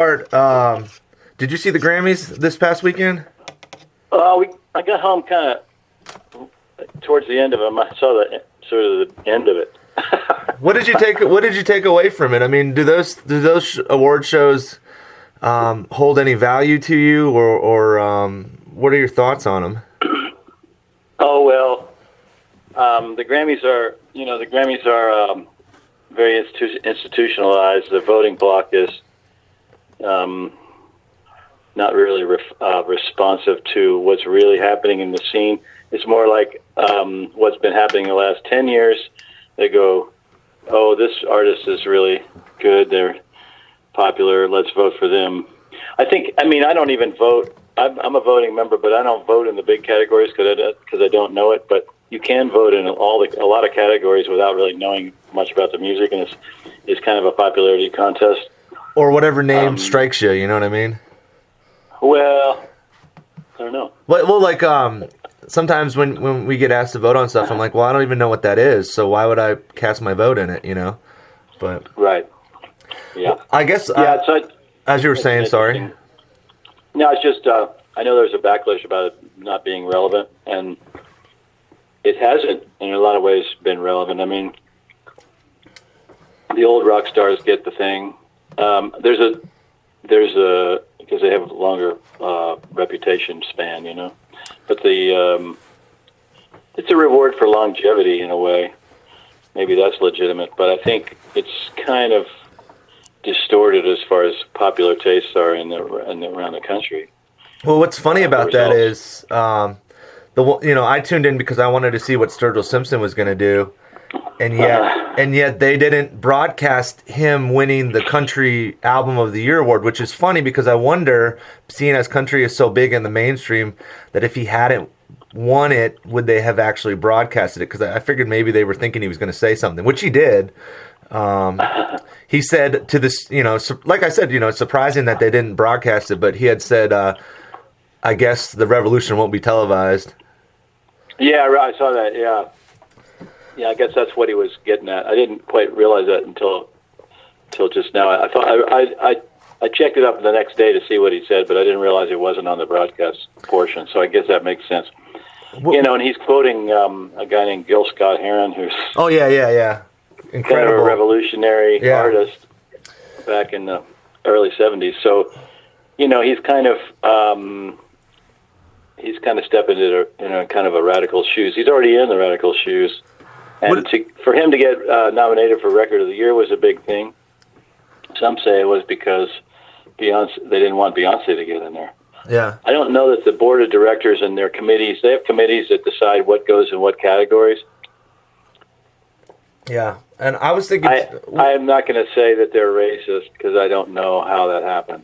Art, did you see the Grammys this past weekend? I got home kind of towards the end of them. I saw the sort of the end of it. What did you take away from it? I mean, do those award shows hold any value to you, or what are your thoughts on them? Oh well, the Grammys are very institutionalized. The voting block is not really responsive to what's really happening in the scene. It's more like what's been happening the last 10 years. They go, oh, this artist is really good. They're popular. Let's vote for them. I mean, I don't even vote. I'm a voting member, but I don't vote in the big categories because I don't know it. But you can vote in a lot of categories without really knowing much about the music, and it's kind of a popularity contest. Or whatever name strikes you, you know what I mean? Well, I don't know. Well, like sometimes when we get asked to vote on stuff, I'm like, well, I don't even know what that is, so why would I cast my vote in it, you know? But right, yeah. Well, I guess So as you were saying, sorry. No, it's just I know there's a backlash about it not being relevant, and it hasn't in a lot of ways been relevant. I mean, the old rock stars get the thing. There's a because they have a longer reputation span, you know. But it's a reward for longevity in a way. Maybe that's legitimate, but I think it's kind of distorted as far as popular tastes are around the country. Well, what's funny about that is I tuned in because I wanted to see what Sturgill Simpson was going to do, and yet they didn't broadcast him winning the Country Album of the Year award, which is funny because I wonder, seeing as country is so big in the mainstream, that if he hadn't won it, would they have actually broadcasted it? Because I figured maybe they were thinking he was going to say something, which he did. He said to this, like I said, it's surprising that they didn't broadcast it, but he had said, I guess the revolution won't be televised. Yeah, right, I saw that, yeah. Yeah, I guess that's what he was getting at. I didn't quite realize that until just now. I thought I checked it up the next day to see what he said, but I didn't realize it wasn't on the broadcast portion. So I guess that makes sense. Well, And he's quoting a guy named Gil Scott Heron, who's incredible, kind of a revolutionary artist back in the early '70s. So he's kind of stepping into kind of a radical shoes. He's already in the radical shoes. And for him to get nominated for Record of the Year was a big thing. Some say it was because they didn't want Beyonce to get in there. Yeah. I don't know that the board of directors and their committees, they have committees that decide what goes in what categories. Yeah. And I was thinking... I'm not going to say that they're racist because I don't know how that happened.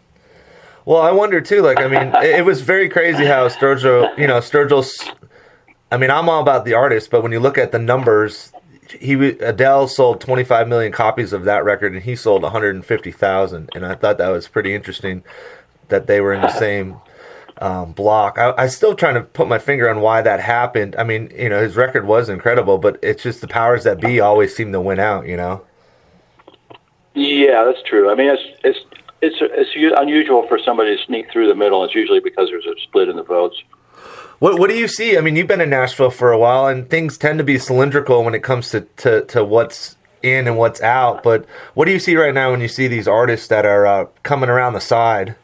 Well, I wonder too, it was very crazy how Sturgill's... I mean, I'm all about the artist, but when you look at the numbers, Adele sold 25 million copies of that record, and he sold 150,000. And I thought that was pretty interesting that they were in the same block. I still trying to put my finger on why that happened. I mean, his record was incredible, but it's just the powers that be always seem to win out. Yeah, that's true. I mean, it's unusual for somebody to sneak through the middle. It's usually because there's a split in the votes. What do you see? I mean, you've been in Nashville for a while, and things tend to be cylindrical when it comes to what's in and what's out. But what do you see right now when you see these artists that are coming around the side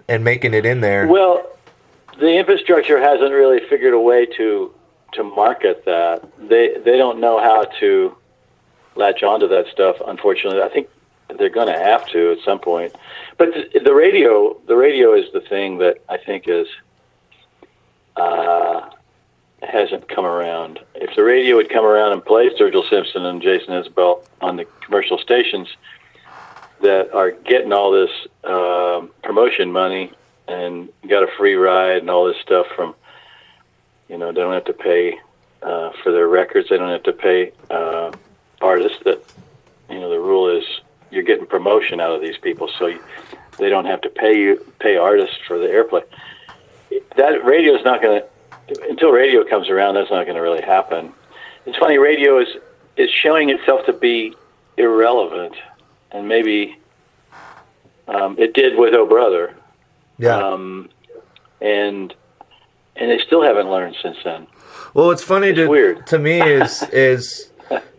and making it in there? Well, the infrastructure hasn't really figured a way to market that. They don't know how to latch onto that stuff. Unfortunately, I think they're going to have to at some point. But the radio is the thing that I think is. Hasn't come around. If the radio would come around and play Sturgill Simpson and Jason Isbell on the commercial stations that are getting all this promotion money and got a free ride and all this stuff from, they don't have to pay for their records. They don't have to pay artists. That the rule is you're getting promotion out of these people, so they don't have to pay artists for the airplay. That radio is not going to, until radio comes around, that's not going to really happen. It's funny, radio is showing itself to be irrelevant, and maybe It did with Oh Brother. Yeah. And they still haven't learned since then. Well, what's funny weird. to me is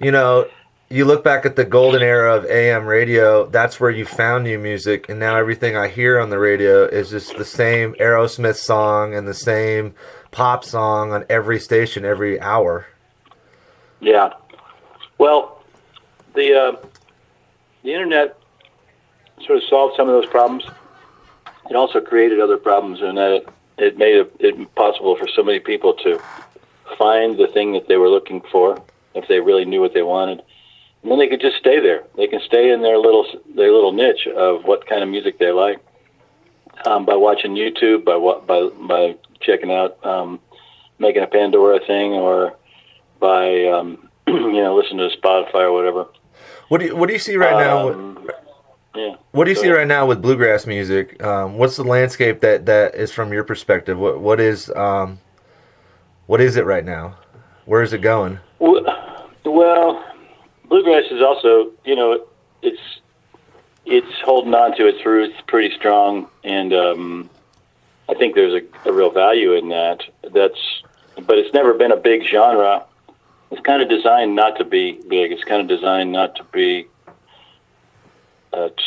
you know, you look back at the golden era of AM radio, that's where you found new music, and now everything I hear on the radio is just the same Aerosmith song and the same pop song on every station every hour. Yeah. Well, the internet sort of solved some of those problems. It also created other problems in that it made it possible for so many people to find the thing that they were looking for if they really knew what they wanted. And then they could just stay there. They can stay in their little niche of what kind of music they like by watching YouTube, by checking out, making a Pandora thing, or by listening to Spotify or whatever. What do you see right now? Yeah. What do you see right now with bluegrass music? What's the landscape that is from your perspective? What is it right now? Where is it going? Well, bluegrass is also, it's holding on to its roots pretty strong, and I think there's a real value in that. But it's never been a big genre. It's kind of designed not to be big. It's kind of designed not to be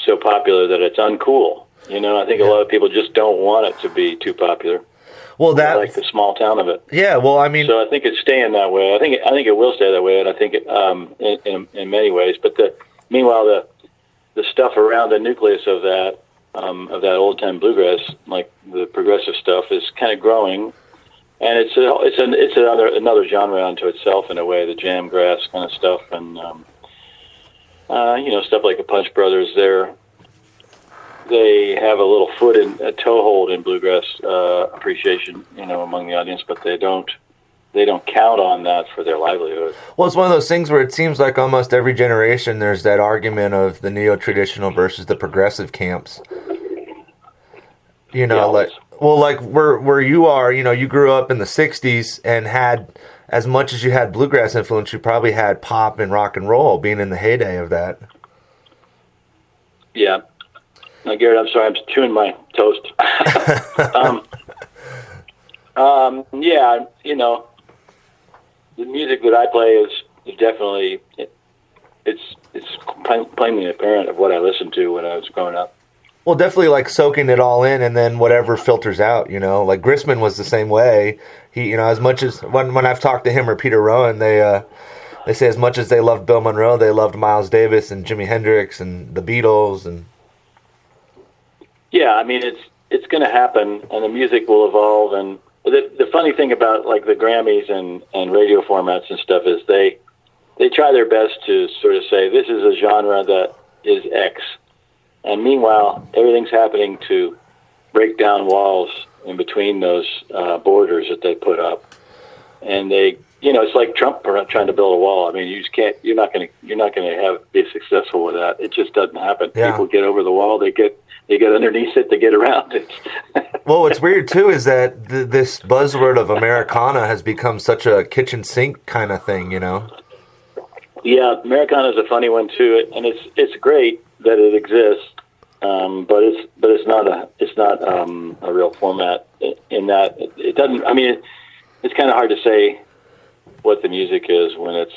so popular that it's uncool. I think a lot of people just don't want it to be too popular. Well, they like the small town of it. Yeah, well, I mean, so I think it's staying that way. I think it will stay that way, and I think it, in many ways. But meanwhile, the stuff around the nucleus of that old time bluegrass, like the progressive stuff, is kind of growing, and it's another genre unto itself in a way. The jam grass kind of stuff, and stuff like the Punch Brothers. They have a toehold in bluegrass appreciation, among the audience, but they don't count on that for their livelihood. Well, it's one of those things where it seems like almost every generation there's that argument of the neo-traditional versus the progressive camps. Like where you are, you grew up in the 60s and had, as much as you had bluegrass influence, you probably had pop and rock and roll being in the heyday of that. Yeah. Now, Garrett, I'm sorry, I'm chewing my toast. Yeah, the music that I play is definitely, it's plainly apparent of what I listened to when I was growing up. Well, definitely like soaking it all in, and then whatever filters out, like Grissman was the same way. He, as much as when I've talked to him or Peter Rowan, they say as much as they loved Bill Monroe, they loved Miles Davis and Jimi Hendrix and the Beatles and. Yeah, I mean it's going to happen, and the music will evolve. And the funny thing about like the Grammys and radio formats and stuff is they try their best to sort of say this is a genre that is X, and meanwhile everything's happening to break down walls in between those borders that they put up, and they. It's like Trump trying to build a wall. I mean, you just can't. You're not going to be successful with that. It just doesn't happen. Yeah. People get over the wall. They get underneath it. They get around it. Well, what's weird too is that this buzzword of Americana has become such a kitchen sink kind of thing. Yeah, Americana is a funny one too, and it's great that it exists, but it's not a real format in that it doesn't. I mean, it's kind of hard to say what the music is when it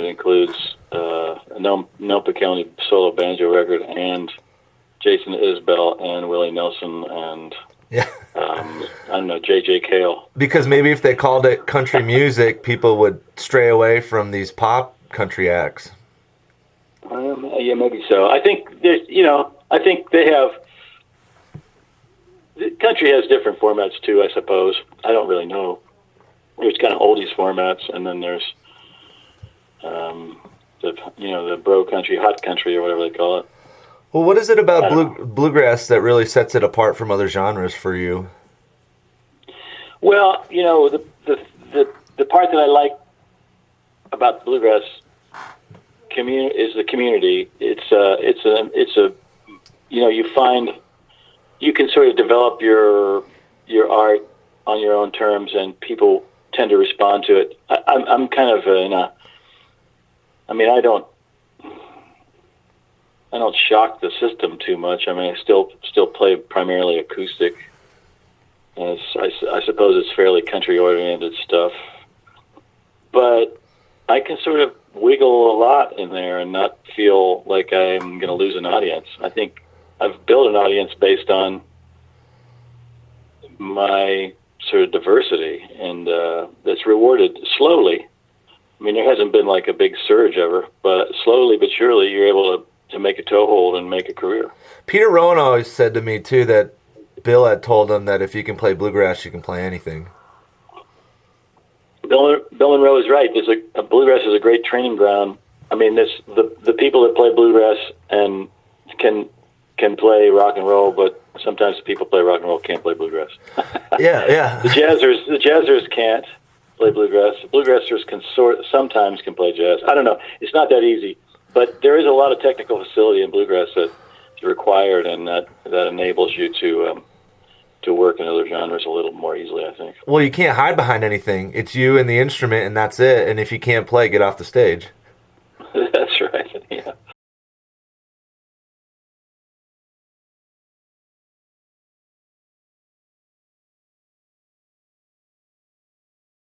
includes a Nopa County solo banjo record and Jason Isbell and Willie Nelson and I don't know, J.J. Cale. Because maybe if they called it country music, people would stray away from these pop country acts. Yeah, maybe so. I think there's, I think they have. The country has different formats too, I suppose. I don't really know. There's kind of oldies formats, and then there's the bro country, hot country, or whatever they call it. Well, what is it about bluegrass that really sets it apart from other genres for you? Well, the part that I like about the bluegrass is the community. It's a you can sort of develop your art on your own terms, and people tend to respond to it. I'm kind of I mean, shock the system too much. I mean, I still play primarily acoustic. And I suppose it's fairly country-oriented stuff. But I can sort of wiggle a lot in there and not feel like I'm going to lose an audience. I think I've built an audience based on my sort of diversity, and that's rewarded slowly. I mean, there hasn't been like a big surge ever, but slowly but surely you're able to make a toehold and make a career. Peter Rowan always said to me, too, that Bill had told him that if you can play bluegrass, you can play anything. Bill Monroe is right. Bluegrass is a great training ground. I mean, the people that play bluegrass and can play rock and roll, but sometimes the people play rock and roll can't play bluegrass. Yeah. The jazzers can't play bluegrass. The bluegrassers sometimes can play jazz. I don't know. It's not that easy, but there is a lot of technical facility in bluegrass that is required, and that enables you to work in other genres a little more easily, I think. Well, you can't hide behind anything. It's you and the instrument, and that's it. And if you can't play, get off the stage. That's right. Yeah.